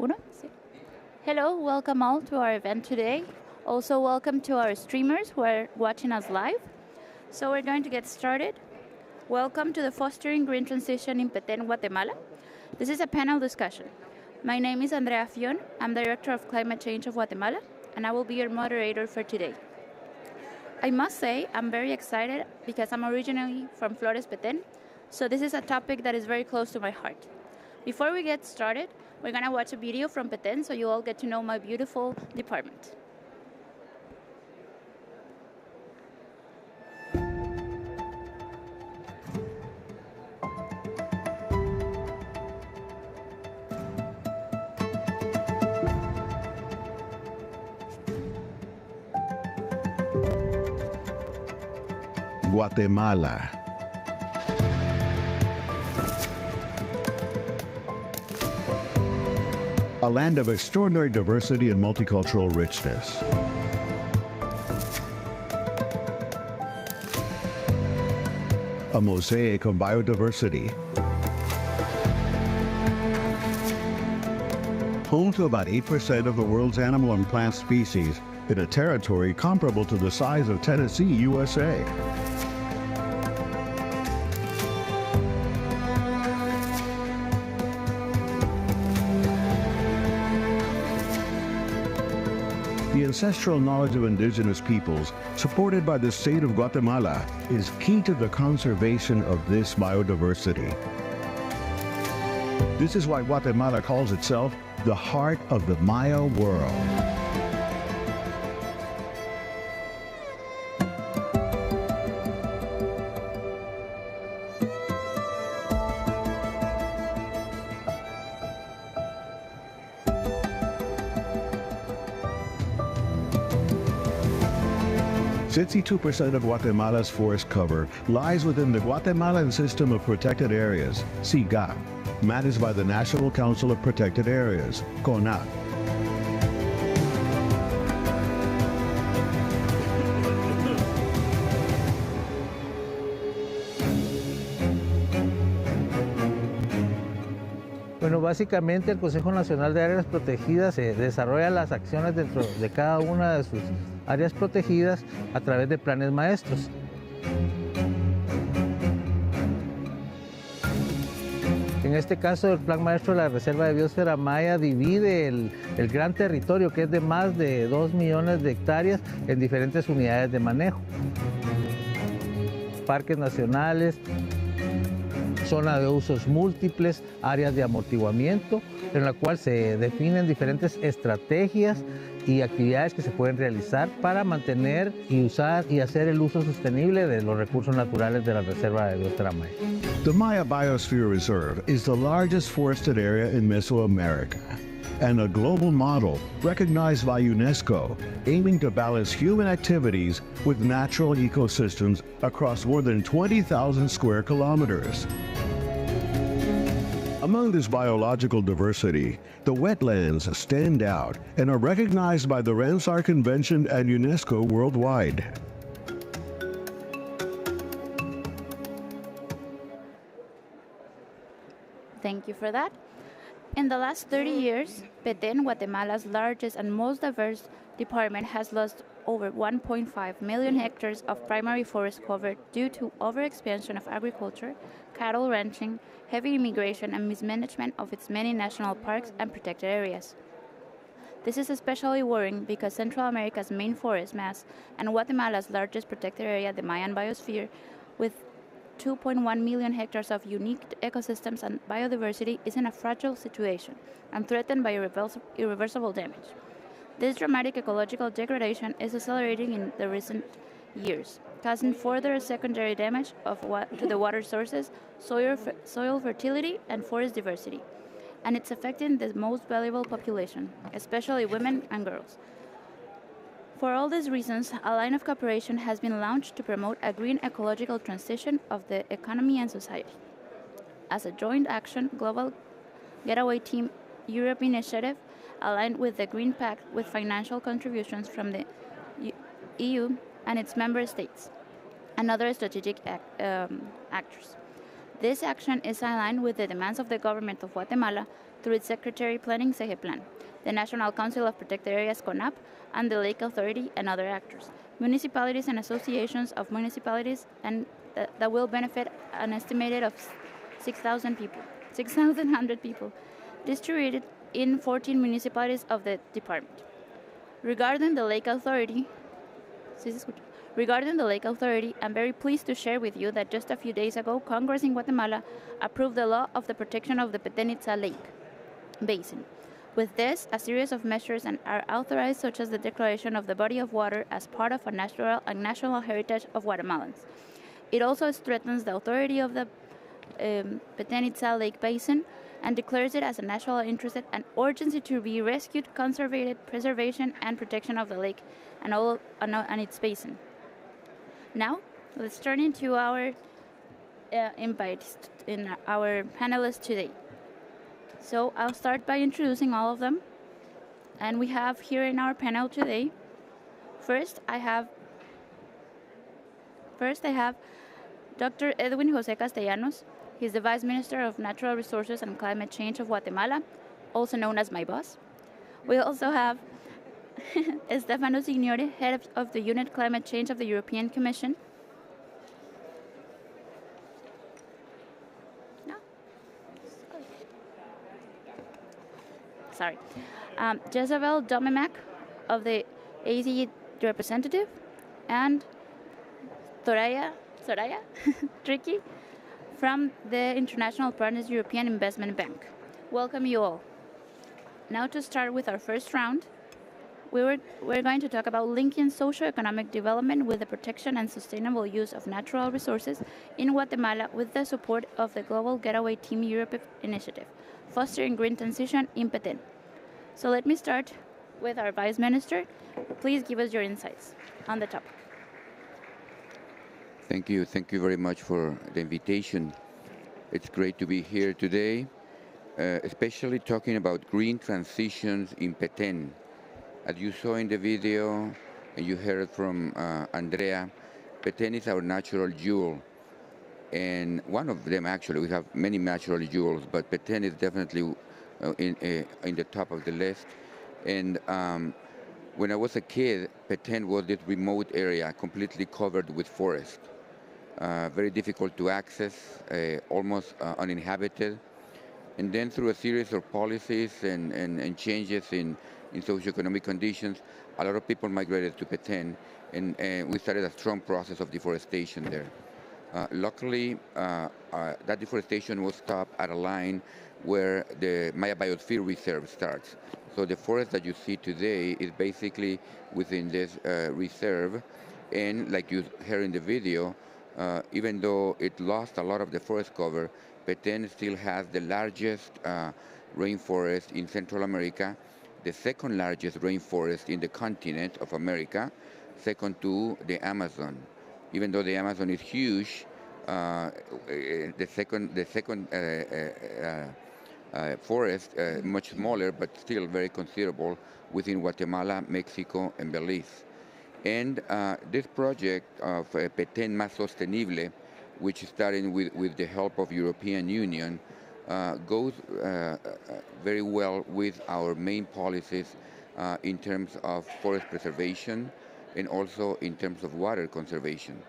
Uno? Sí. Hello, welcome all to our event today. Also welcome to our streamers who are watching us live. So we're going to get started. Welcome to the Fostering Green Transition in Petén, Guatemala. This is a panel discussion. My name is Andrea Fion. I'm Director of Climate Change of Guatemala, and I will be your moderator for today. I must say I'm very excited because I'm originally from Flores, Petén, so this is a topic that is very close to my heart. Before we get started, we're going to watch a video from Petén so you all get to know my beautiful department. Guatemala. A land of extraordinary diversity and multicultural richness. A mosaic of biodiversity. Home to about 8% of the world's animal and plant species in a territory comparable to the size of Tennessee, USA. The ancestral knowledge of indigenous peoples, supported by the state of Guatemala, is key to the conservation of this biodiversity. This is why Guatemala calls itself the heart of the Maya world. Sixty-two percent of Guatemala's forest cover lies within the Guatemalan System of Protected Areas, CIGA, managed by the National Council of Protected Areas, CONA. Bueno, básicamente el Consejo Nacional de Áreas Protegidas desarrolla las acciones dentro de cada una de sus áreas protegidas a través de planes maestros. En este caso, el Plan Maestro de la Reserva de Biosfera Maya divide el gran territorio, que es de más de 2 millones de hectáreas, en diferentes unidades de manejo. Parques nacionales, zona de usos múltiples, áreas de amortiguamiento, en la cual se definen diferentes estrategias y actividades que se pueden realizar para mantener y usar y hacer el uso sostenible de los recursos naturales de la Reserva de Biosfera Maya. The Maya Biosphere Reserve is the largest forested area in Mesoamerica and a global model recognized by UNESCO, aiming to balance human activities with natural ecosystems across more than 20,000 square kilometers. Among this biological diversity, the wetlands stand out and are recognized by the Ramsar Convention and UNESCO worldwide. Thank you for that. In the last 30 years, Petén, Guatemala's largest and most diverse department, has lost over 1.5 million hectares of primary forest cover due to overexpansion of agriculture, cattle ranching, heavy immigration, and mismanagement of its many national parks and protected areas. This is especially worrying because Central America's main forest mass and Guatemala's largest protected area, the Mayan biosphere, with 2.1 million hectares of unique ecosystems and biodiversity, is in a fragile situation and threatened by irreversible damage. This dramatic ecological degradation is accelerating in the recent years, causing further secondary damage to the water sources, soil fertility, and forest diversity. And it's affecting the most valuable population, especially women and girls. For all these reasons, a line of cooperation has been launched to promote a green ecological transition of the economy and society. As a joint action, Global Getaway Team Europe initiative, aligned with the Green Pact with financial contributions from the EU and its member states and other strategic actors. This action is aligned with the demands of the government of Guatemala through its Secretary Planning, Plan, the National Council of Protected Areas, CONAP, and the Lake Authority and other actors, municipalities and associations of municipalities, and that will benefit an estimated of 6,100 people, distributed in 14 municipalities of the department. Regarding the Lake Authority, I'm very pleased to share with you that just a few days ago, Congress in Guatemala approved the law of the protection of the Petén Lake Basin. With this, a series of measures are authorized, such as the declaration of the body of water as part of a natural and national heritage of Guatemalans. It also strengthens the authority of the Petén Lake Basin and declares it as a national interest and urgency to be rescued, conserved, preservation, and protection of the lake and its basin. Now, let's turn into our invites in our panelists today. So I'll start by introducing all of them. And we have here in our panel today, first I have Dr. Edwin Jose Castellanos. He's the Vice Minister of Natural Resources and Climate Change of Guatemala, also known as my boss. We also have Stefano Signore, Head of the Unit Climate Change of the European Commission. Jezebel Domimac of the AZ representative, and Soraya Tricky from the International Partners European Investment Bank. Welcome you all. Now to start with our first round, we're going to talk about linking socio-economic development with the protection and sustainable use of natural resources in Guatemala with the support of the Global Getaway Team Europe initiative, fostering green transition in Petén. So let me start with our Vice Minister. Please give us your insights on the topic. Thank you very much for the invitation. It's great to be here today, especially talking about green transitions in Petén. As you saw in the video, and you heard from Andrea, Petén is our natural jewel. And one of them, actually, we have many natural jewels, but Petén is definitely in the top of the list. And when I was a kid, Petén was this remote area completely covered with forest. Very difficult to access, almost uninhabited. And then through a series of policies and changes in socioeconomic conditions, a lot of people migrated to Petén, and we started a strong process of deforestation there. Luckily, that deforestation was stopped at a line where the Maya Biosphere Reserve starts. So the forest that you see today is basically within this reserve, and like you heard in the video, even though it lost a lot of the forest cover, Petén still has the largest rainforest in Central America, the second largest rainforest in the continent of America, second to the Amazon. Even though the Amazon is huge, the second forest, much smaller, but still very considerable within Guatemala, Mexico, and Belize. And this project of Petén Más Sostenible, which is starting with the help of European Union, goes very well with our main policies in terms of forest preservation and also in terms of water conservation.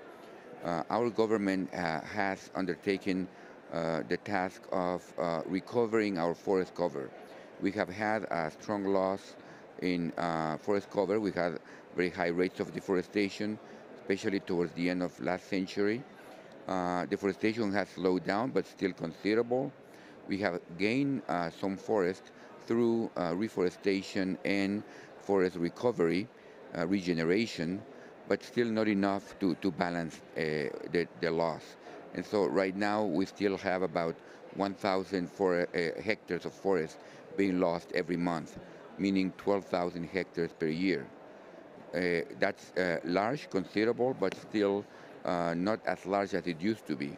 Our government has undertaken the task of recovering our forest cover. We have had a strong loss in forest cover. We had very high rates of deforestation, especially towards the end of last century. Deforestation has slowed down, but still considerable. We have gained some forest through reforestation and forest recovery, regeneration, but still not enough to balance the loss. And so right now we still have about 1,000 hectares of forest being lost every month, meaning 12,000 hectares per year. That's large, considerable, but still not as large as it used to be.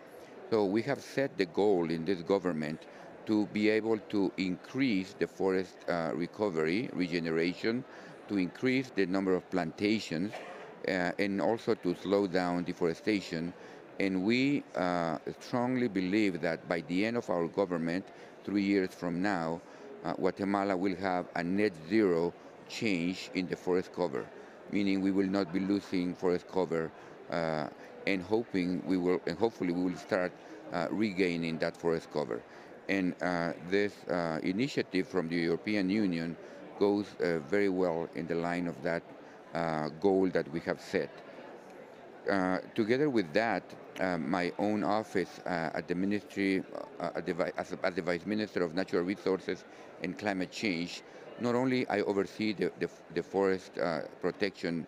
So we have set the goal in this government to be able to increase the forest recovery, regeneration, to increase the number of plantations, and also to slow down deforestation. And we strongly believe that by the end of our government, 3 years from now, Guatemala will have a net zero change in the forest cover, meaning we will not be losing forest cover, and hopefully we will start regaining that forest cover. And this initiative from the European Union goes very well in the line of that goal that we have set. Together with that, my own office at the ministry, as the Vice Minister of Natural Resources and Climate Change, not only I oversee the forest protection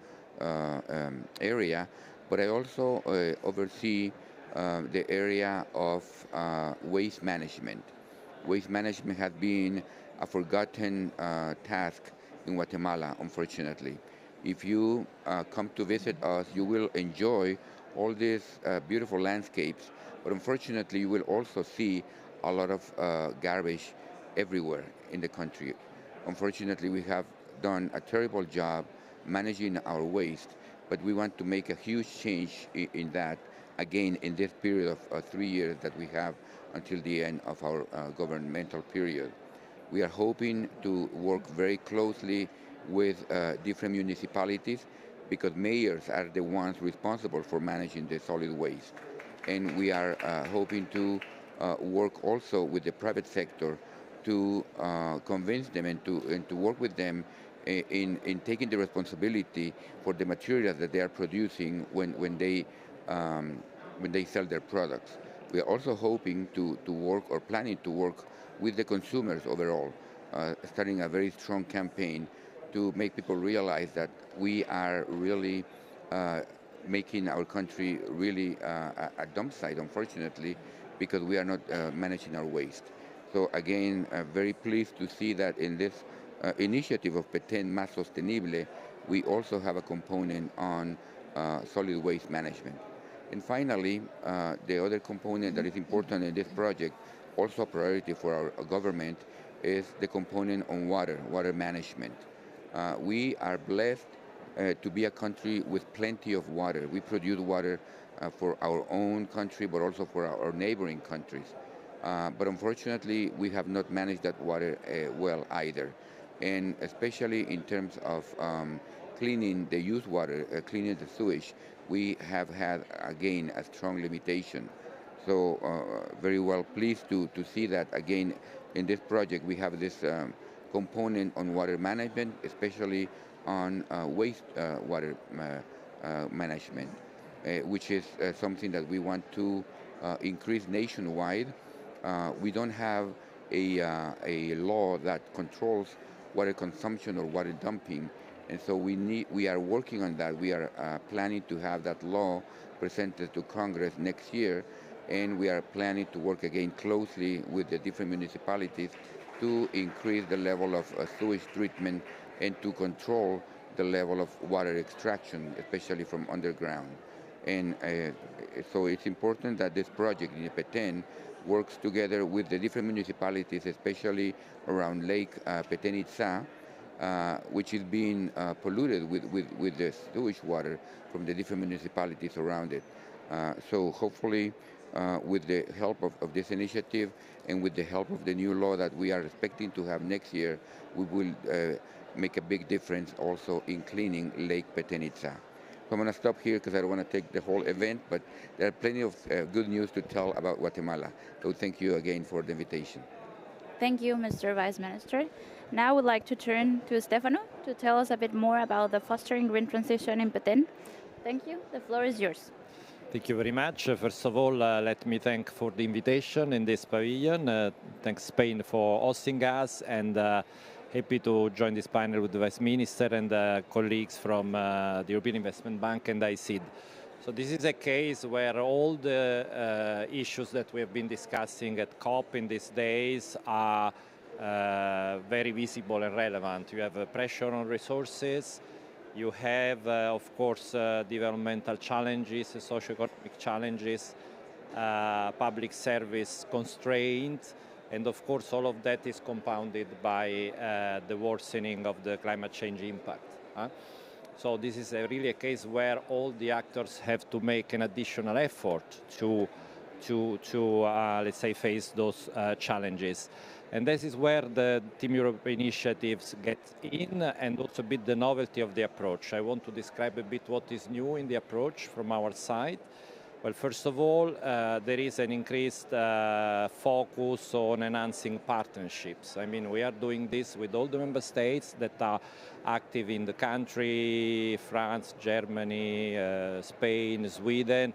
area, but I also oversee the area of waste management. Waste management has been a forgotten task in Guatemala, unfortunately. If you come to visit us, you will enjoy all these beautiful landscapes, but unfortunately you will also see a lot of garbage everywhere in the country. Unfortunately, we have done a terrible job managing our waste, but we want to make a huge change in that, again, in this period of 3 years that we have until the end of our governmental period. We are hoping to work very closely with different municipalities, because mayors are the ones responsible for managing the solid waste. And we are hoping to work also with the private sector to convince them and to work with them in taking the responsibility for the materials that they are producing when they sell their products. We are also hoping to work, or planning to work, with the consumers overall, starting a very strong campaign to make people realize that we are really making our country really a dump site, unfortunately, because we are not managing our waste. So again, very pleased to see that in this initiative of Petén Más Sostenible, we also have a component on solid waste management. And finally, the other component that is important in this project, also a priority for our government, is the component on water management. We are blessed to be a country with plenty of water. We produce water for our own country, but also for our neighboring countries. But unfortunately, we have not managed that water well either. And especially in terms of cleaning the used water, cleaning the sewage, we have had, again, a strong limitation. So very well pleased to see that, again, in this project we have this component on water management, especially on waste water management, which is something that we want to increase nationwide. We don't have a law that controls water consumption or water dumping, and so we are working on that. We are planning to have that law presented to Congress next year, and we are planning to work again closely with the different municipalities to increase the level of sewage treatment and to control the level of water extraction, especially from underground. And so it's important that this project in Petén works together with the different municipalities, especially around Lake Petén, which is being polluted with the sewage water from the different municipalities around it. So hopefully, with the help of this initiative and with the help of the new law that we are expecting to have next year, we will make a big difference also in cleaning Lake Petén. So I'm going to stop here because I don't want to take the whole event, but there are plenty of good news to tell about Guatemala. So thank you again for the invitation. Thank you, Mr. Vice Minister. Now I would like to turn to Stefano to tell us a bit more about the fostering green transition in Petén. Thank you. The floor is yours. Thank you very much. First of all, let me thank for the invitation in this pavilion. Thanks Spain for hosting us, and happy to join this panel with the Vice Minister and colleagues from the European Investment Bank and ICID. So this is a case where all the issues that we have been discussing at COP in these days are very visible and relevant. You have pressure on resources. You have, of course, developmental challenges, socio-economic challenges, public service constraints, and of course all of that is compounded by the worsening of the climate change impact. So this is really a case where all the actors have to make an additional effort to to let's say, face those challenges. And this is where the Team Europe initiatives get in, and also a bit the novelty of the approach. I want to describe a bit what is new in the approach from our side. Well, first of all, there is an increased focus on enhancing partnerships. I mean, we are doing this with all the member states that are active in the country, France, Germany, Spain, Sweden,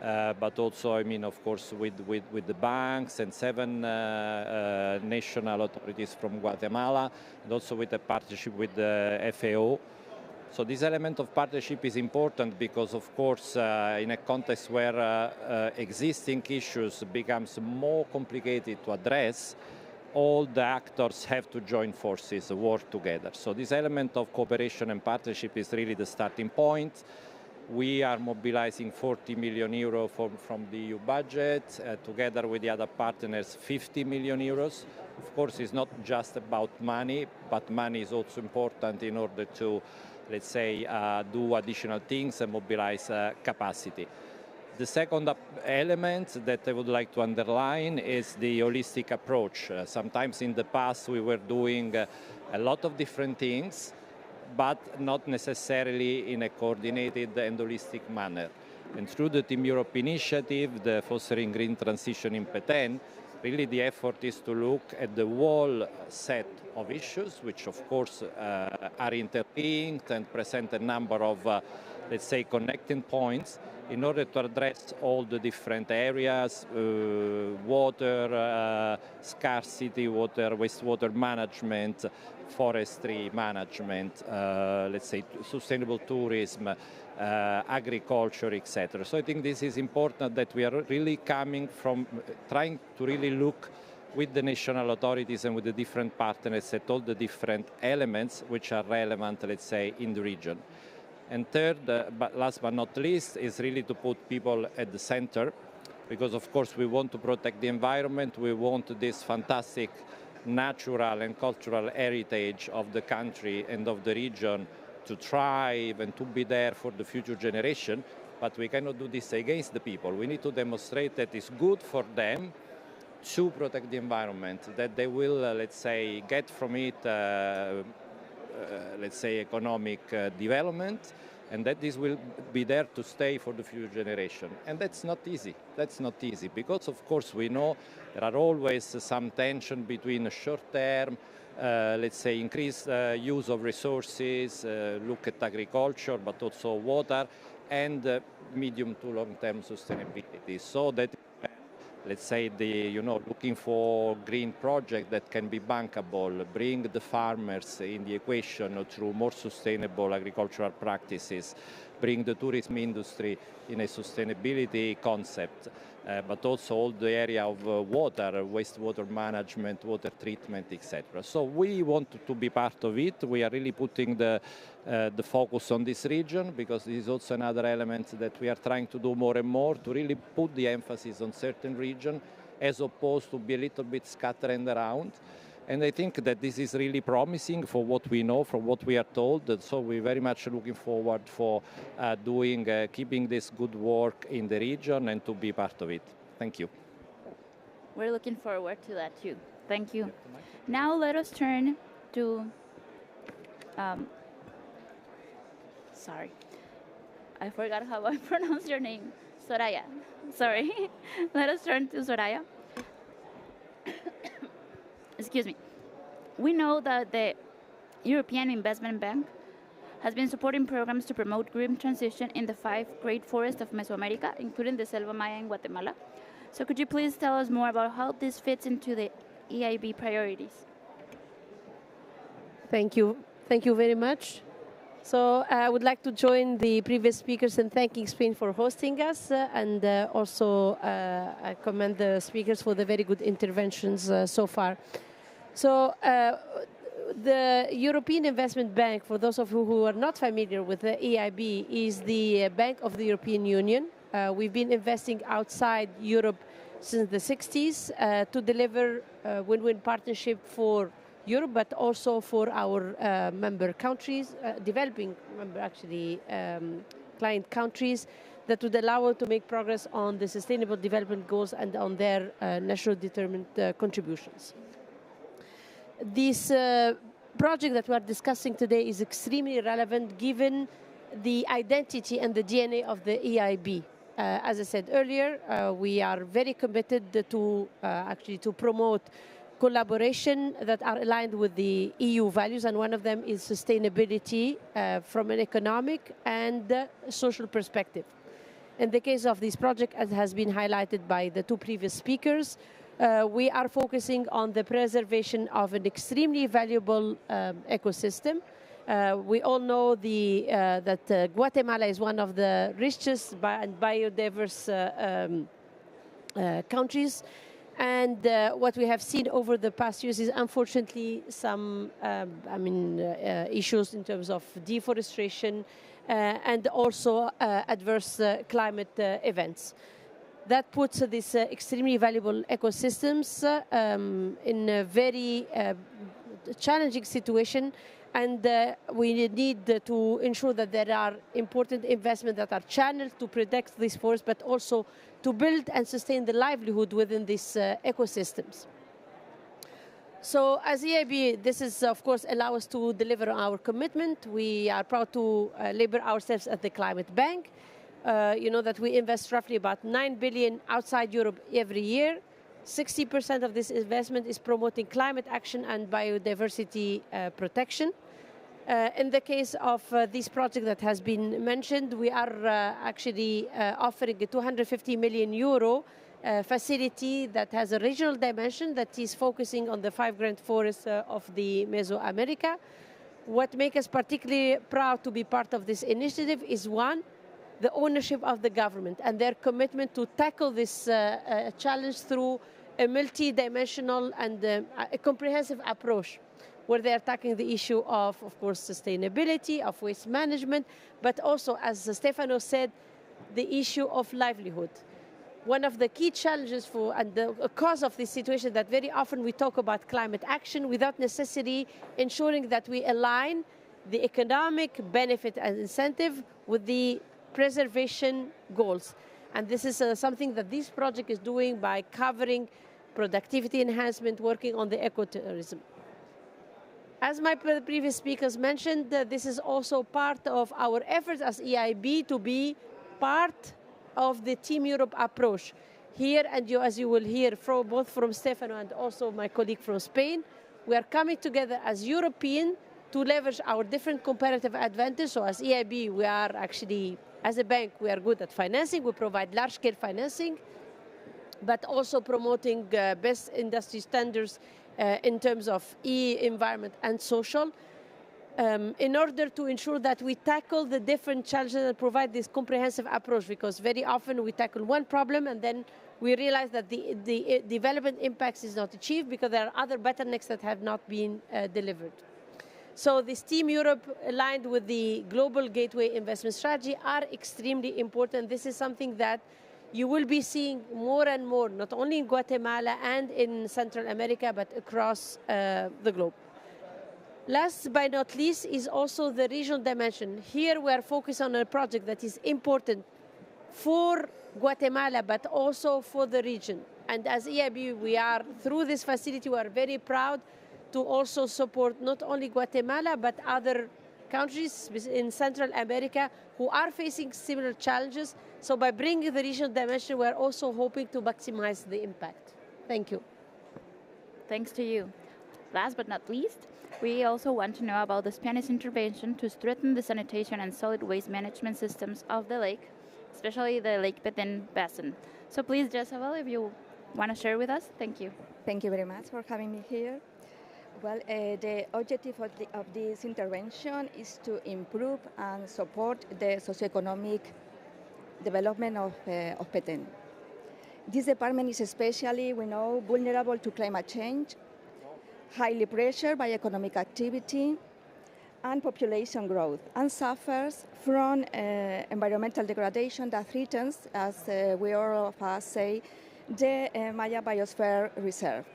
but also, I mean, of course, with the banks and 7 national authorities from Guatemala, and also with a partnership with the FAO. So this element of partnership is important because, of course, in a context where existing issues becomes more complicated to address, all the actors have to join forces, work together. So this element of cooperation and partnership is really the starting point. We are mobilizing 40 million euros from the EU budget, together with the other partners, 50 million euros. Of course, it's not just about money, but money is also important in order to, let's say, do additional things and mobilize capacity. The second element that I would like to underline is the holistic approach. Sometimes in the past we were doing a lot of different things, but not necessarily in a coordinated and holistic manner. And through the Team Europe initiative, the Fostering Green Transition in Petén, really the effort is to look at the whole set of issues, which of course are interlinked and present a number of, let's say, connecting points in order to address all the different areas, water scarcity, wastewater management, forestry management, let's say sustainable tourism, agriculture, etc. So I think this is important that we are really coming from trying to really look with the national authorities and with the different partners at all the different elements which are relevant, let's say, in the region. And third, but last but not least, is really to put people at the center, because of course we want to protect the environment, we want this fantastic natural and cultural heritage of the country and of the region to thrive and to be there for the future generation, but we cannot do this against the people. We need to demonstrate that it's good for them to protect the environment, that they will, let's say, get from it, let's say, economic development, and that this will be there to stay for the future generation. And that's not easy. That's not easy, because of course we know there are always some tension between short-term, let's say, increased use of resources, look at agriculture, but also water, and medium to long-term sustainability. So that, let's say, looking for green projects that can be bankable, bring the farmers in the equation through more sustainable agricultural practices, bring the tourism industry in a sustainability concept, but also all the area of water, wastewater management, water treatment, etc. So we want to be part of it. We are really putting the focus on this region, because this is also another element that we are trying to do more and more, to really put the emphasis on certain region as opposed to be a little bit scattered around. And I think that this is really promising for what we know, from what we are told. And so we're very much looking forward for keeping this good work in the region and to be part of it. Thank you. We're looking forward to that too. Thank you. Now let us turn to, sorry, I forgot how I pronounce your name. Soraya. Sorry. Let us turn to Soraya. Excuse me. We know that the European Investment Bank has been supporting programs to promote green transition in the 5 great forests of Mesoamerica, including the Selva Maya in Guatemala. So could you please tell us more about how this fits into the EIB priorities? Thank you. Thank you very much. So I would like to join the previous speakers in thanking Spain for hosting us, and also I commend the speakers for the very good interventions so far. So the European Investment Bank, for those of you who are not familiar with the EIB, is the Bank of the European Union. We've been investing outside Europe since the 60s to deliver win-win partnership for Europe, but also for our member countries, developing member, actually, client countries that would allow us to make progress on the Sustainable Development Goals and on their national determined contributions. This project that we are discussing today is extremely relevant given the identity and the DNA of the EIB. As I said earlier, we are very committed to actually to promote collaboration that are aligned with the EU values, and one of them is sustainability from an economic and social perspective. In the case of this project, as has been highlighted by the two previous speakers, we are focusing on the preservation of an extremely valuable ecosystem. We all know that Guatemala is one of the richest and biodiverse countries. And what we have seen over the past years is unfortunately some issues in terms of deforestation and also adverse climate events. That puts these extremely valuable ecosystems in a very challenging situation, and we need to ensure that there are important investments that are channeled to protect these forests, but also to build and sustain the livelihood within these ecosystems. So as EIB, this is, of course, allow us to deliver on our commitment. We are proud to label ourselves as the Climate Bank. You know that we invest roughly about 9 billion outside Europe every year. 60% of this investment is promoting climate action and biodiversity protection. In the case of this project that has been mentioned, we are actually offering a 250 million euro facility that has a regional dimension that is focusing on the 5 grand forests of the Mesoamerica. What makes us particularly proud to be part of this initiative is, one, the ownership of the government and their commitment to tackle this challenge through a multi-dimensional and a comprehensive approach, where they are tackling the issue of course, sustainability, of waste management, but also, as Stefano said, the issue of livelihood. One of the key challenges and the cause of this situation that very often we talk about climate action without necessarily ensuring that we align the economic benefit and incentive with the preservation goals. And this is something that this project is doing by covering productivity enhancement, working on the ecotourism. As my previous speakers mentioned, this is also part of our efforts as EIB to be part of the Team Europe approach. Here, and as you will hear both from Stefano and also my colleague from Spain, we are coming together as European to leverage our different comparative advantages. So as EIB, we are actually, as a bank, we are good at financing. We provide large-scale financing, but also promoting best industry standards in terms of environment and social, in order to ensure that we tackle the different challenges and provide this comprehensive approach, because very often we tackle one problem and then we realize that the development impacts is not achieved because there are other bottlenecks that have not been delivered. So this Team Europe, aligned with the Global Gateway Investment Strategy, are extremely important. This is something that you will be seeing more and more, not only in Guatemala and in Central America, but across the globe. Last but not least is also the regional dimension. Here we are focused on a project that is important for Guatemala, but also for the region. And as EIB, we are, through this facility, we are very proud to also support not only Guatemala, but other countries in Central America who are facing similar challenges. So by bringing the regional dimension, we're also hoping to maximize the impact. Thank you. Thanks to you. Last but not least, we also want to know about the Spanish intervention to strengthen the sanitation and solid waste management systems of the lake, especially the Lake Petén basin. So please, Jezebel, if you want to share with us, thank you. Thank you very much for having me here. Well, the objective of this intervention is to improve and support the socioeconomic development of Petén. This department is especially, we know, vulnerable to climate change, highly pressured by economic activity and population growth, and suffers from environmental degradation that threatens, as we all of us say, the Maya Biosphere Reserve.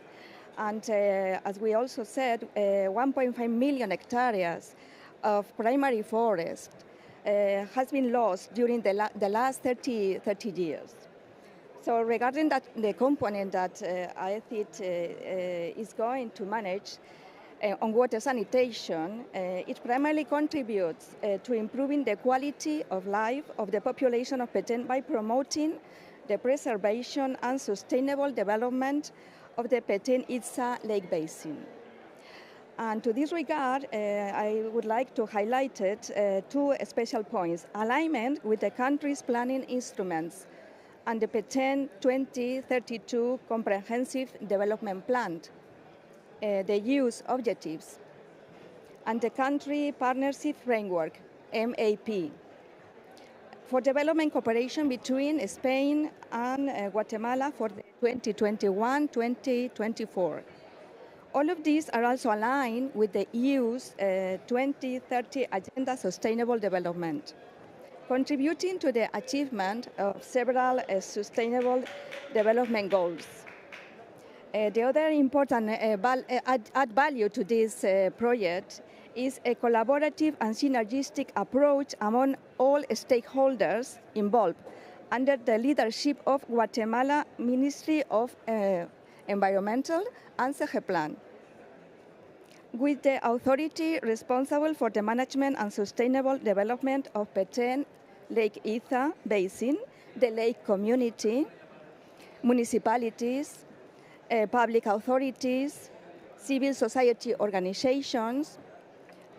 And as we also said, 1.5 million hectares of primary forest has been lost during the last 30 years. So regarding the component that IECIT is going to manage on water sanitation, it primarily contributes to improving the quality of life of the population of Petén by promoting the preservation and sustainable development of the Petén-Itza Lake Basin. And to this regard, I would like to highlight two special points: alignment with the country's planning instruments and the Petén 2032 Comprehensive Development Plan, the use objectives, and the country partnership framework, MAP, for development cooperation between Spain and Guatemala for 2021-2024. All of these are also aligned with the EU's 2030 Agenda Sustainable Development, contributing to the achievement of several sustainable development goals. The other important add value to this project is a collaborative and synergistic approach among all stakeholders involved under the leadership of Guatemala Ministry of Environmental and Segeplan, with the authority responsible for the management and sustainable development of Petén Lake Itza Basin, the lake community, municipalities, public authorities, civil society organizations,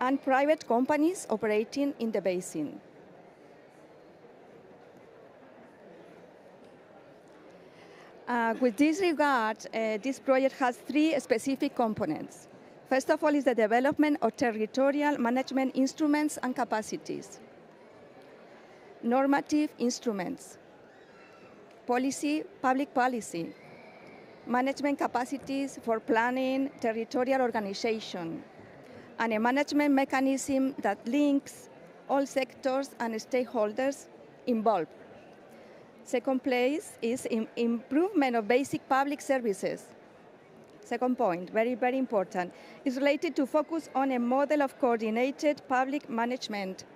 and private companies operating in the basin. With this regard, this project has three specific components. First of all is the development of territorial management instruments and capacities, normative instruments, public policy, management capacities for planning, territorial organization, and a management mechanism that links all sectors and stakeholders involved. Second place is improvement of basic public services. Second point, very, very important, is related to focus on a model of coordinated public management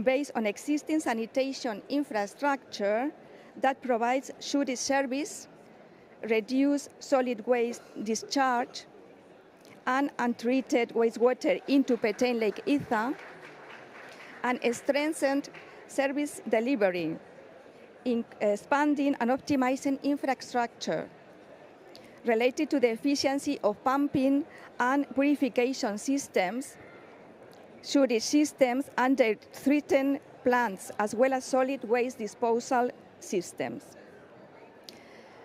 based on existing sanitation infrastructure that provides sewage service, reduce solid waste discharge, and untreated wastewater into Petén Lake Itza, and strengthened service delivery, in expanding and optimizing infrastructure related to the efficiency of pumping and purification systems, sewage systems, and their treatment plants, as well as solid waste disposal systems.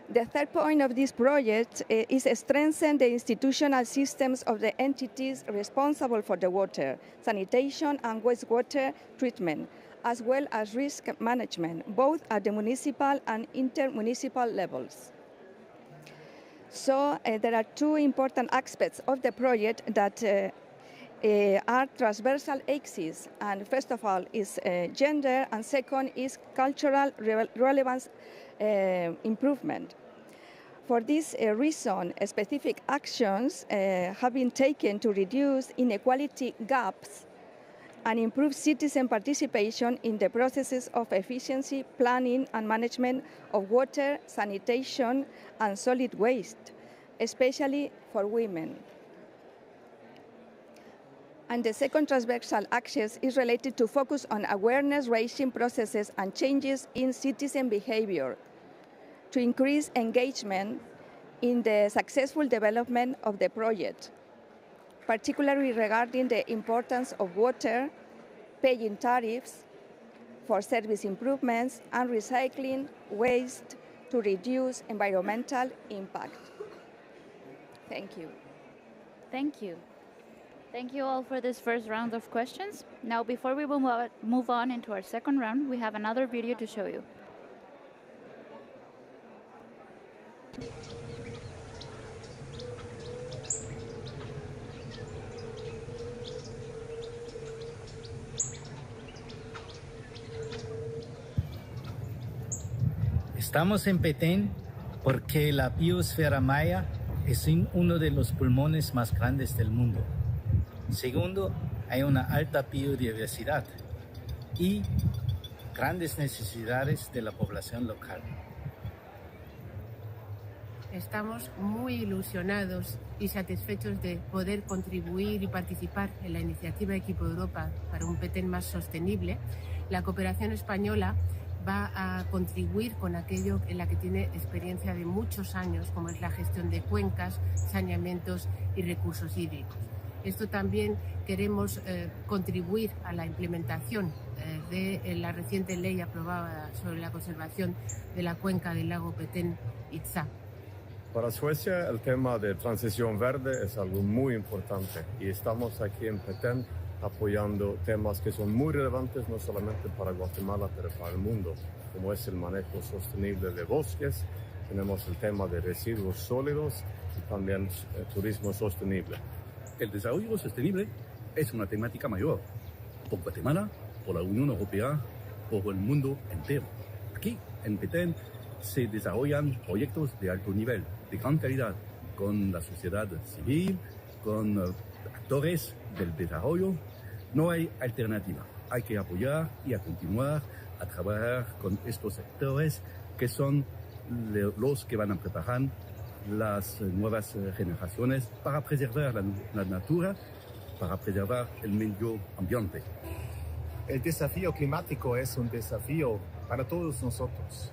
The third point of this project is to strengthen the institutional systems of the entities responsible for the water, sanitation, and wastewater treatment, as well as risk management, both at the municipal and intermunicipal levels. So there are two important aspects of the project that are transversal axes, and first of all is gender, and second is cultural relevance improvement. For this reason, specific actions have been taken to reduce inequality gaps and improve citizen participation in the processes of efficiency, planning, and management of water, sanitation, and solid waste, especially for women. And the second transversal axis is related to focus on awareness-raising processes and changes in citizen behavior to increase engagement in the successful development of the project, particularly regarding the importance of water, paying tariffs for service improvements, and recycling waste to reduce environmental impact. Thank you. Thank you. Thank you all for this first round of questions. Now, before we move on into our second round, we have another video to show you. Estamos en Petén porque la biosfera maya es uno de los pulmones más grandes del mundo. Segundo, hay una alta biodiversidad. y grandes necesidades de la población local. Estamos muy ilusionados y satisfechos de poder contribuir y participar en la iniciativa Equipo Europa para un Petén más sostenible. La cooperación española va a contribuir con aquello en la que tiene experiencia de muchos años, como es la gestión de cuencas, saneamientos y recursos hídricos. Esto también queremos contribuir a la implementación de la reciente ley aprobada sobre la conservación de la cuenca del lago Petén-Itzá. Para Suecia el tema de transición verde es algo muy importante y estamos aquí en Petén apoyando temas que son muy relevantes no solamente para Guatemala, pero para el mundo, como es el manejo sostenible de bosques, tenemos el tema de residuos sólidos y también turismo sostenible. El desarrollo sostenible es una temática mayor, por Guatemala, por la Unión Europea, por el mundo entero. Aquí, en Petén, se desarrollan proyectos de alto nivel, de gran calidad, con la sociedad civil, con actores del desarrollo. No hay alternativa. Hay que apoyar y a continuar a trabajar con estos sectores que son los que van a preparar las nuevas generaciones para preservar la natura, para preservar el medio ambiente. El desafío climático es un desafío para todos nosotros.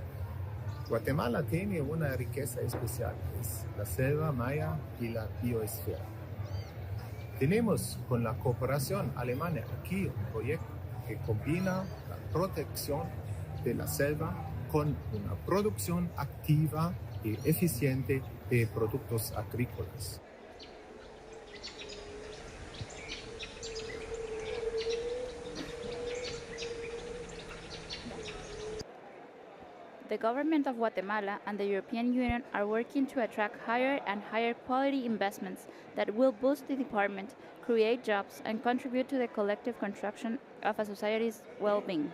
Guatemala tiene una riqueza especial, es la selva maya y la biosfera. Tenemos con la cooperación alemana aquí un proyecto que combina la protección de la selva con una producción activa y eficiente de productos agrícolas. The government of Guatemala and the European Union are working to attract higher and higher quality investments that will boost the department, create jobs, and contribute to the collective construction of a society's well-being.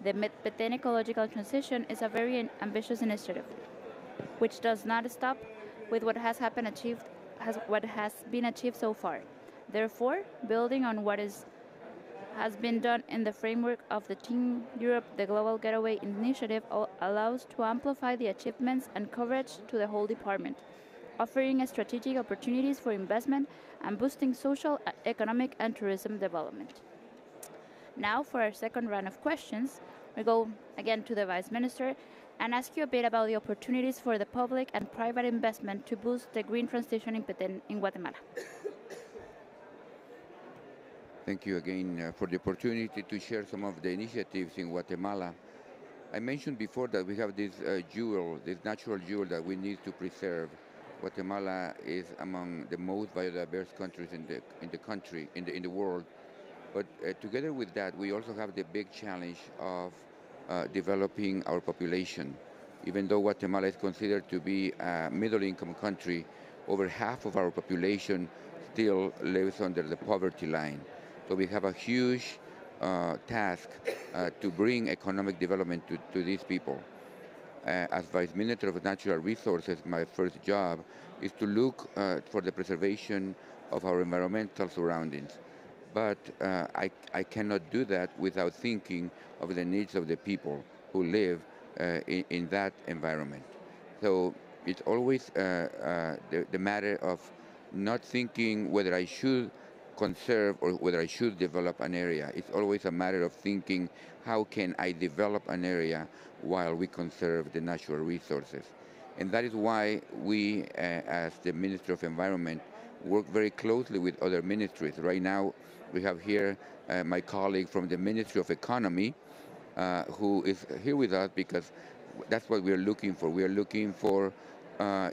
The Petén ecological transition is a very ambitious initiative, which does not stop with what has been achieved so far. Therefore, building on what has been done in the framework of the Team Europe, the Global Getaway Initiative allows to amplify the achievements and coverage to the whole department, offering strategic opportunities for investment and boosting social, economic, and tourism development. Now, for our second round of questions, we go again to the Vice Minister and ask you a bit about the opportunities for the public and private investment to boost the green transition in Petén in Guatemala. Thank you again for the opportunity to share some of the initiatives in Guatemala. I mentioned before that we have this jewel, this natural jewel that we need to preserve. Guatemala is among the most biodiverse countries in the world. But together with that, we also have the big challenge of developing our population. Even though Guatemala is considered to be a middle-income country, over half of our population still lives under the poverty line. So we have a huge task to bring economic development to these people. As Vice Minister of Natural Resources, my first job is to look for the preservation of our environmental surroundings. But I cannot do that without thinking of the needs of the people who live in that environment. So it's always the matter of not thinking whether I should conserve or whether I should develop an area. It's always a matter of thinking, how can I develop an area while we conserve the natural resources? And that is why we, as the Ministry of Environment, work very closely with other ministries. Right now, we have here my colleague from the Ministry of Economy, who is here with us because that's what we are looking for. We are looking for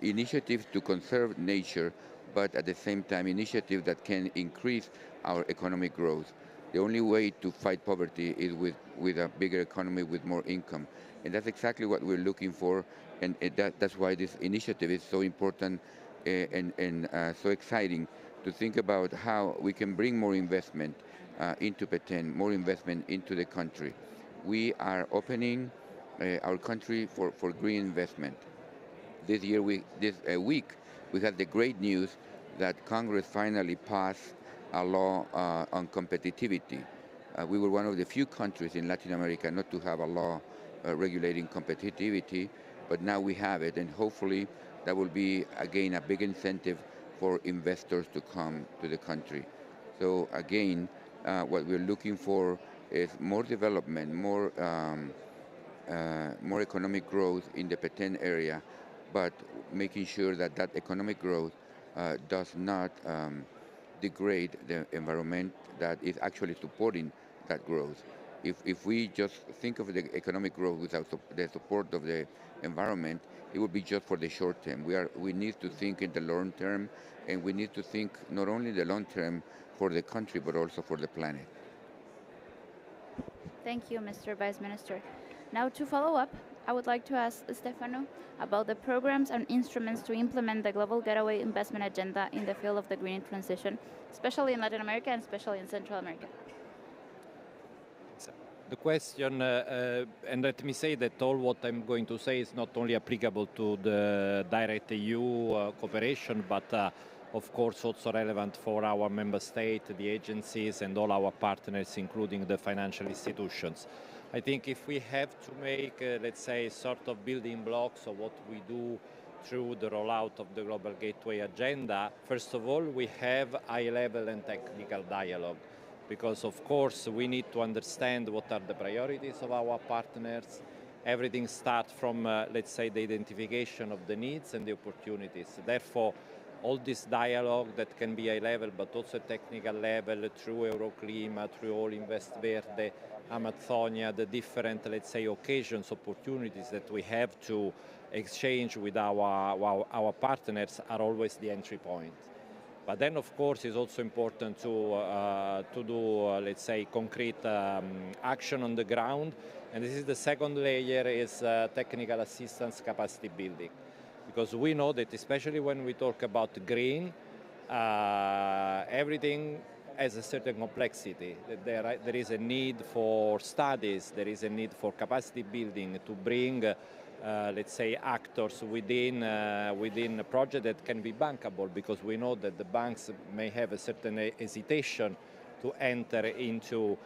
initiatives to conserve nature, but at the same time, initiatives that can increase our economic growth. The only way to fight poverty is with a bigger economy with more income. And that's exactly what we're looking for, and that's why this initiative is so important and so exciting to think about how we can bring more investment into Petén, more investment into the country. We are opening our country for green investment. This week, we had the great news that Congress finally passed a law on competitivity. We were one of the few countries in Latin America not to have a law regulating competitivity, but now we have it, and hopefully that will be, again, a big incentive for investors to come to the country. So again, what we're looking for is more development, more economic growth in the Petén area, but making sure that that economic growth does not degrade the environment that is actually supporting that growth. If we just think of the economic growth without the support of the environment, it would be just for the short term. We need to think in the long term, and we need to think not only the long term for the country, but also for the planet. Thank you, Mr. Vice Minister. Now, to follow up, I would like to ask Stefano about the programs and instruments to implement the Global Getaway Investment Agenda in the field of the green transition, especially in Latin America and especially in Central America. The question, and let me say that all what I'm going to say is not only applicable to the direct EU cooperation, but of course also relevant for our member state, the agencies, and all our partners, including the financial institutions. I think if we have to make, let's say, sort of building blocks of what we do through the rollout of the Global Gateway Agenda, first of all, we have high-level and technical dialogue, because of course we need to understand what are the priorities of our partners. Everything starts from, let's say, the identification of the needs and the opportunities. Therefore, all this dialogue that can be high level, but also technical level, through Euroclima, through all Invest Verde, Amazonia, the different, let's say, occasions, opportunities that we have to exchange with our partners are always the entry point. But then, of course, it's also important to do, let's say, concrete action on the ground. And this is the second layer, is technical assistance capacity building. Because we know that especially when we talk about green, everything has a certain complexity. There is a need for studies, there is a need for capacity building to bring, let's say, actors within a project that can be bankable, because we know that the banks may have a certain hesitation to enter into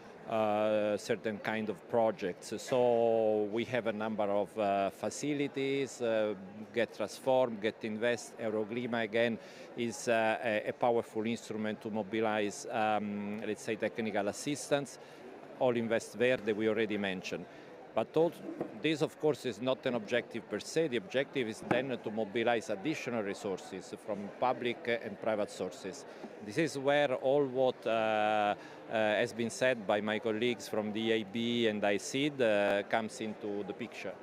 certain kind of projects. So we have a number of facilities, Get Transform, Get Invest. Euroclima again is a powerful instrument to mobilize, let's say, technical assistance. All Invest Verde we already mentioned. But this, of course, is not an objective per se. The objective is then to mobilize additional resources from public and private sources. This is where all what has been said by my colleagues from the EIB and ICID comes into the picture.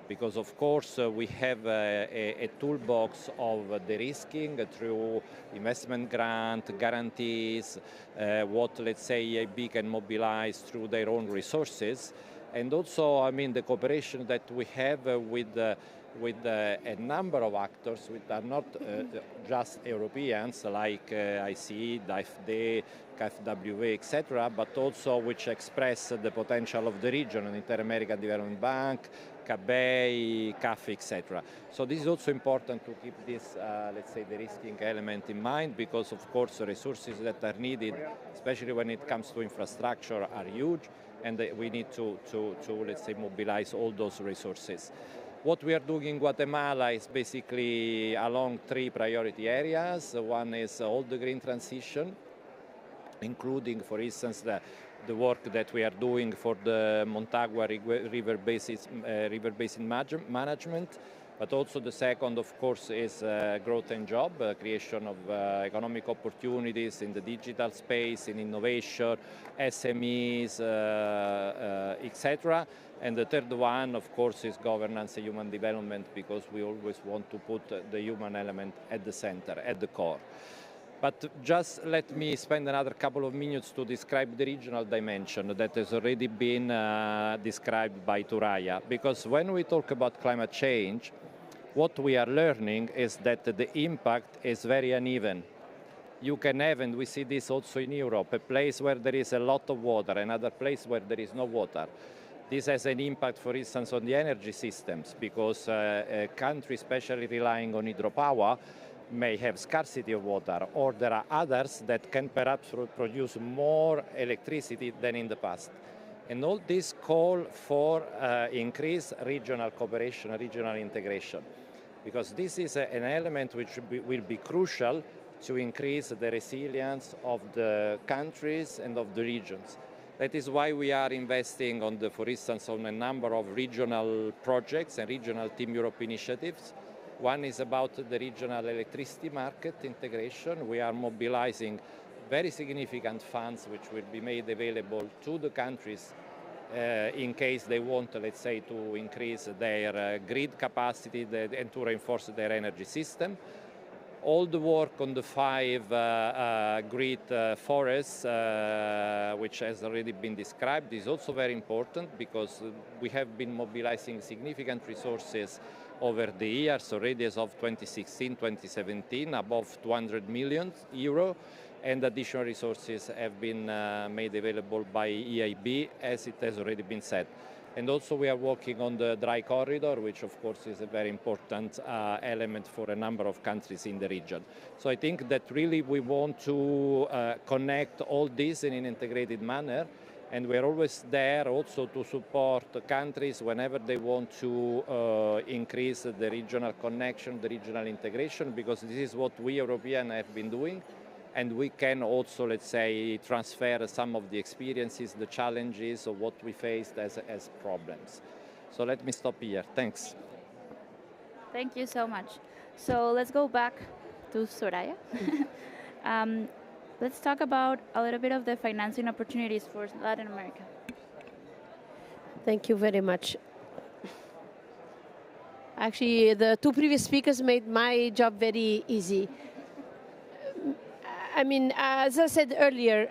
Because, of course, we have a toolbox of de-risking through investment grant, guarantees, what, let's say, EIB can mobilize through their own resources. And also, I mean, the cooperation that we have with a number of actors which are not just Europeans, like ICE, DFD, KfW, etc., but also which express the potential of the region, Inter-American Development Bank, CABEI, CAF, etc. So this is also important to keep this, let's say, the risking element in mind, because of course the resources that are needed, especially when it comes to infrastructure, are huge, and we need to let's say, mobilize all those resources. What we are doing in Guatemala is basically along three priority areas. One is all the green transition, including, for instance, the work that we are doing for the Montagua river basin management. But also the second, of course, is growth and job, creation of economic opportunities in the digital space, in innovation, SMEs, etc. And the third one, of course, is governance and human development, because we always want to put the human element at the center, at the core. But just let me spend another couple of minutes to describe the regional dimension that has already been described by Turaya. Because when we talk about climate change, what we are learning is that the impact is very uneven. You can have, and we see this also in Europe, a place where there is a lot of water, another place where there is no water. This has an impact, for instance, on the energy systems, because countries, especially relying on hydropower, may have scarcity of water, or there are others that can perhaps produce more electricity than in the past. And all this call for increased regional cooperation, regional integration, because this is an element which will be crucial to increase the resilience of the countries and of the regions. That is why we are investing for instance, on a number of regional projects and regional Team Europe initiatives. One is about the regional electricity market integration. We are mobilizing very significant funds which will be made available to the countries in case they want, let's say, to increase their grid capacity and to reinforce their energy system. All the work on the 5 grid forests, which has already been described, is also very important because we have been mobilizing significant resources over the years, already as of 2016-2017, above 200 million euro, and additional resources have been made available by EIB, as it has already been said. And also we are working on the dry corridor, which of course is a very important element for a number of countries in the region. So I think that really we want to connect all this in an integrated manner, and we're always there also to support countries whenever they want to increase the regional connection, the regional integration, because this is what we Europeans have been doing. And we can also, let's say, transfer some of the experiences, the challenges of what we faced as problems. So let me stop here. Thanks. Thank you so much. So let's go back to Soraya. Let's talk about a little bit of the financing opportunities for Latin America. Thank you very much. Actually, the 2 previous speakers made my job very easy. I mean, as I said earlier,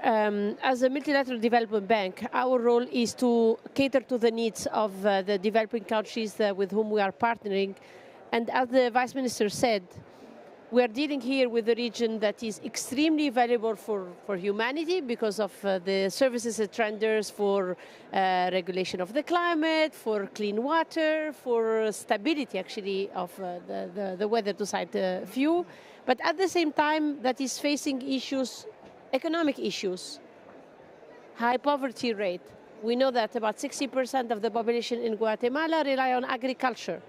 as a multilateral development bank, our role is to cater to the needs of the developing countries with whom we are partnering. And as the Vice Minister said, we are dealing here with a region that is extremely valuable for humanity because of the services it renders for regulation of the climate, for clean water, for stability, actually, of the weather to cite a few. But at the same time, that is facing issues, economic issues, high poverty rate. We know that about 60% of the population in Guatemala rely on agriculture.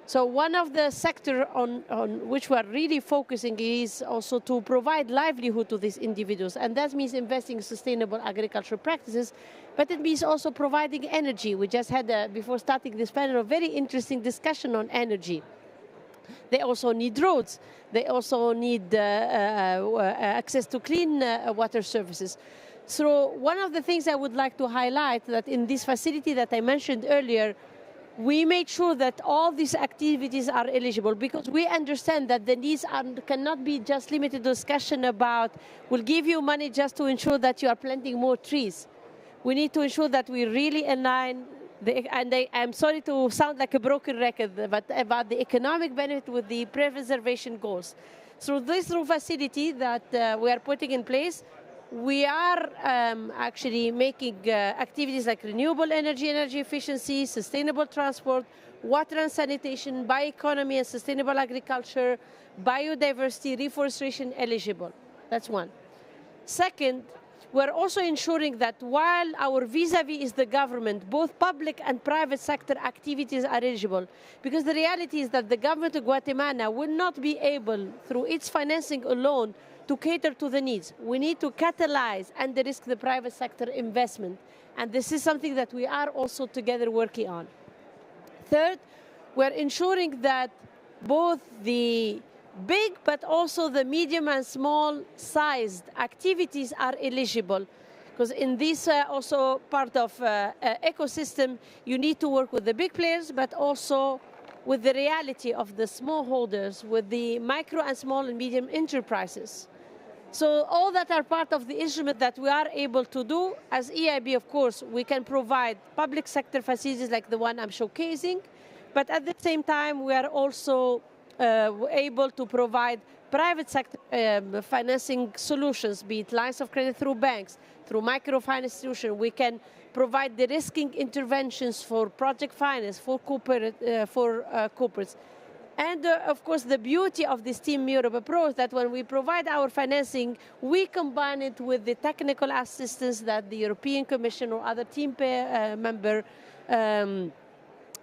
So one of the sectors on which we are really focusing is also to provide livelihood to these individuals. And that means investing in sustainable agricultural practices, but it means also providing energy. We just had, before starting this panel, a very interesting discussion on energy. They also need roads. They also need access to clean water services. So one of the things I would like to highlight that in this facility that I mentioned earlier, we made sure that all these activities are eligible because we understand that the needs cannot be just limited to discussion about we'll give you money just to ensure that you are planting more trees. We need to ensure that we really align I'm sorry to sound like a broken record, but about the economic benefit with the preservation goals. Through this facility that we are putting in place, we are actually making activities like renewable energy, energy efficiency, sustainable transport, water and sanitation, bioeconomy and sustainable agriculture, biodiversity, reforestation eligible. That's one. Second, we're also ensuring that while our vis-a-vis is the government, both public and private sector activities are eligible. Because the reality is that the government of Guatemala will not be able, through its financing alone, to cater to the needs. We need to catalyze and de-risk the private sector investment. And this is something that we are also together working on. Third, we're ensuring that both the big but also the medium and small sized activities are eligible. Because in this also part of ecosystem, you need to work with the big players, but also with the reality of the smallholders, with the micro and small and medium enterprises. So all that are part of the instrument that we are able to do. As EIB, of course, we can provide public sector facilities like the one I'm showcasing, but at the same time, we are also able to provide private sector financing solutions, be it lines of credit through banks, through microfinance institutions. We can provide the risking interventions for project finance, for corporates. And of course, the beauty of this Team Europe approach that when we provide our financing, we combine it with the technical assistance that the European Commission or other team member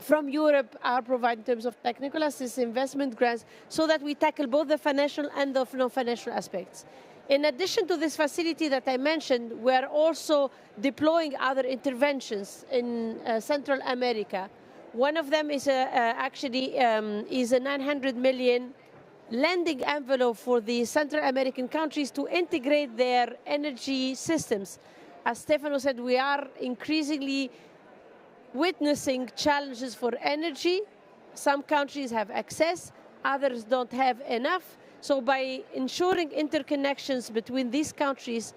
from Europe are providing in terms of technical assistance, investment grants, so that we tackle both the financial and the non-financial aspects. In addition to this facility that I mentioned, we're also deploying other interventions in Central America. One of them is is a 900 million lending envelope for the Central American countries to integrate their energy systems. As Stefano said, we are increasingly witnessing challenges for energy. Some countries have excess, others don't have enough. So by ensuring interconnections between these countries,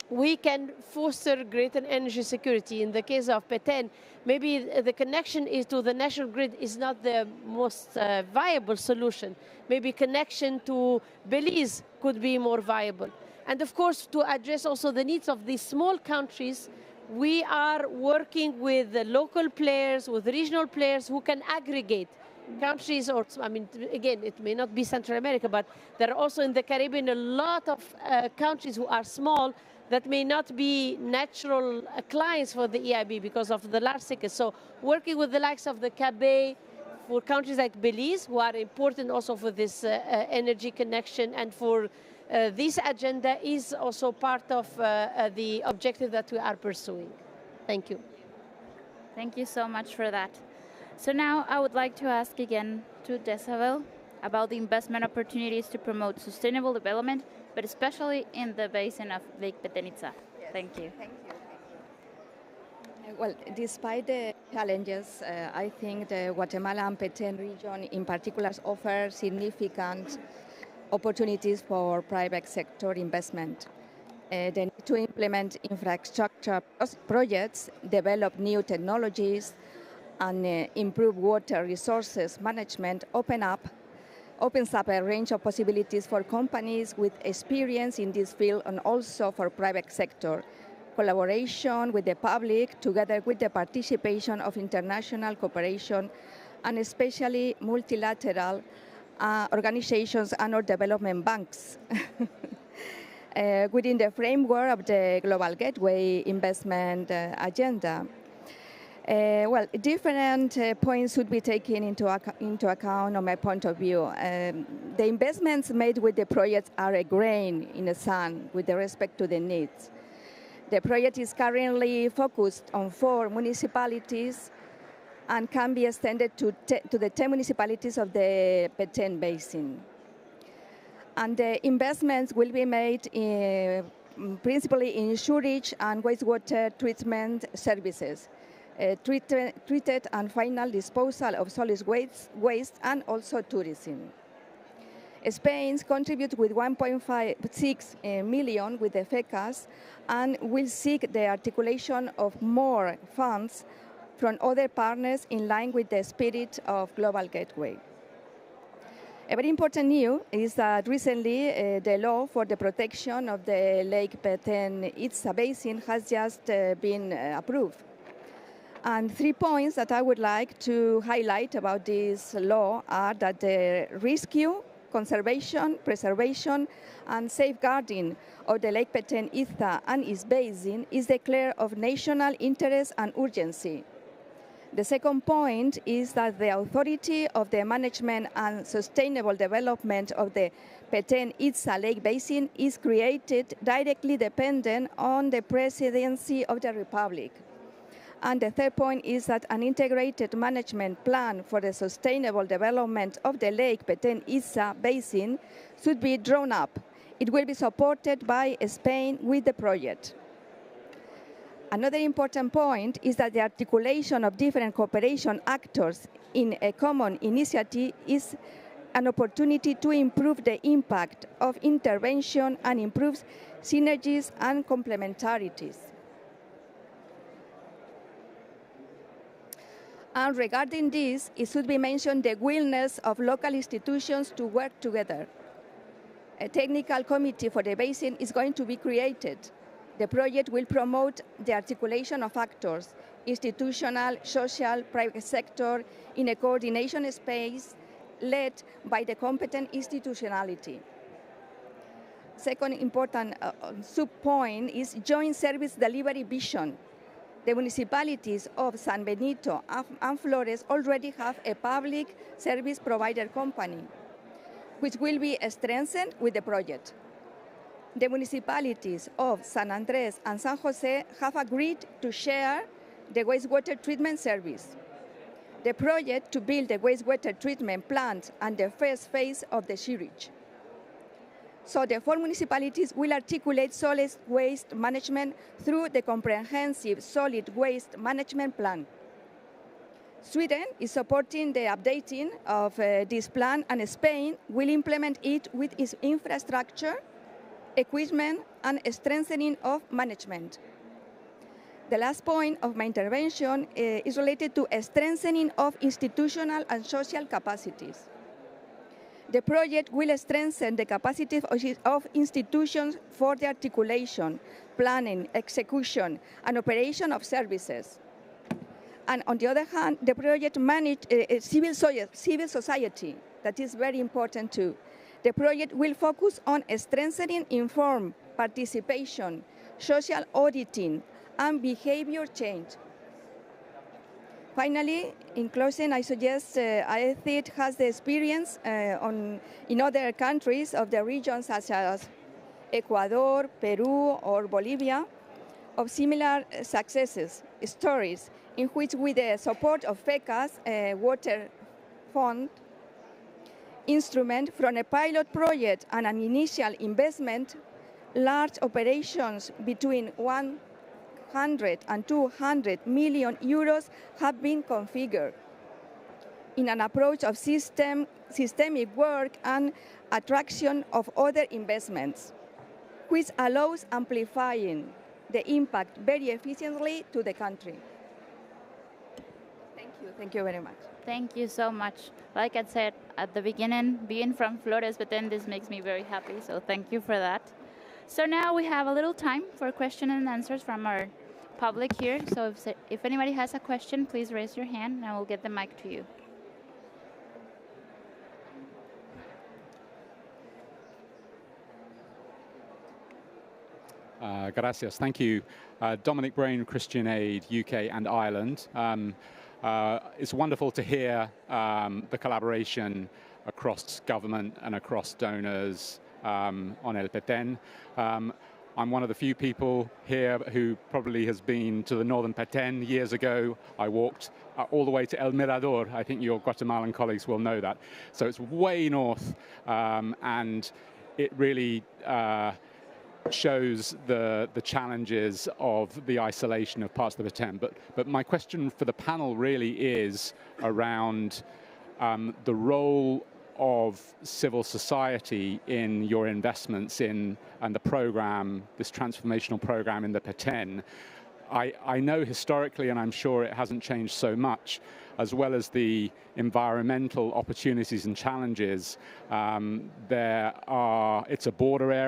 we can foster greater energy security. In the case of Petén, maybe the connection to the national grid is not the most viable solution. Maybe connection to Belize could be more viable. And of course, to address also the needs of these small countries, we are working with the local players, with regional players who can aggregate countries, or I mean, again, it may not be Central America, but there are also in the Caribbean a lot of countries who are small that may not be natural clients for the EIB because of the large tickets. So working with the likes of the Cabe, for countries like Belize, who are important also for this energy connection and for this agenda, is also part of the objective that we are pursuing. Thank you. Thank you so much for that. So now I would like to ask again to Isabel about the investment opportunities to promote sustainable development, but especially in the basin of Lake Petén. Yes. Thank you. Thank you. Well, despite the challenges, I think the Guatemala and Petén region in particular offer significant opportunities for private sector investment. They need to implement infrastructure projects, develop new technologies, and improve water resources management opens up a range of possibilities for companies with experience in this field and also for private sector. Collaboration with the public together with the participation of international cooperation and especially multilateral organizations and or development banks within the framework of the Global Gateway investment agenda. Well, different points should be taken into account on my point of view. The investments made with the project are a grain in the sun with respect to the needs. The project is currently focused on 4 municipalities and can be extended to the 10 municipalities of the Petén Basin. And the investments will be made principally in sewage and wastewater treatment services. Treated and final disposal of solid waste and also tourism. Spain contributes with 1.56 million with the FECAS and will seek the articulation of more funds from other partners in line with the spirit of Global Gateway. A very important news is that recently the law for the protection of the Lake Petén-Itza Basin has just been approved. And 3 points that I would like to highlight about this law are that the rescue, conservation, preservation, and safeguarding of the Lake Petén-Itza and its basin is declared of national interest and urgency. The second point is that the authority of the management and sustainable development of the Petén-Itza Lake Basin is created directly dependent on the Presidency of the Republic. And the third point is that an integrated management plan for the sustainable development of the Lake Petén-Itza Basin should be drawn up. It will be supported by Spain with the project. Another important point is that the articulation of different cooperation actors in a common initiative is an opportunity to improve the impact of intervention and improve synergies and complementarities. And regarding this, it should be mentioned the willingness of local institutions to work together. A technical committee for the basin is going to be created. The project will promote the articulation of actors, institutional, social, private sector, in a coordination space led by the competent institutionality. Second important sub-point is joint service delivery vision. The municipalities of San Benito and Flores already have a public service provider company, which will be strengthened with the project. The municipalities of San Andrés and San Jose have agreed to share the wastewater treatment service. The project to build the wastewater treatment plant and the first phase of the sewage. So the 4 municipalities will articulate solid waste management through the comprehensive solid waste management plan. Sweden is supporting the updating of this plan, and Spain will implement it with its infrastructure, equipment, and strengthening of management. The last point of my intervention is related to a strengthening of institutional and social capacities. The project will strengthen the capacity of institutions for the articulation, planning, execution, and operation of services. And on the other hand, the project manages civil society. That is very important too. The project will focus on strengthening informed participation, social auditing, and behavior change. Finally, in closing, I suggest IECID has the experience in other countries of the region, such as Ecuador, Peru, or Bolivia, of similar successes, stories, in which with the support of FECA's water fund instrument from a pilot project and an initial investment, large operations between 100 and 200 million euros have been configured in an approach of systemic work and attraction of other investments, which allows amplifying the impact very efficiently to the country. Thank you very much. Thank you so much. Like I said at the beginning, being from Flores, but then this makes me very happy, so thank you for that. So now we have a little time for question and answers from our public here. So if anybody has a question, please raise your hand and I will get the mic to you. Gracias. Thank you. Dominic Brain, Christian Aid, UK and Ireland. It's wonderful to hear the collaboration across government and across donors on El Petén. I'm one of the few people here who probably has been to the northern Petén. Years ago, I walked all the way to El Mirador. I think your Guatemalan colleagues will know that. So it's way north, and it really shows the challenges of the isolation of parts of the Petén. But my question for the panel really is around the role of civil society in your investments in and the program, this transformational program in the Petén. I know historically, and I'm sure it hasn't changed so much, as well as the environmental opportunities and challenges, it's a border area.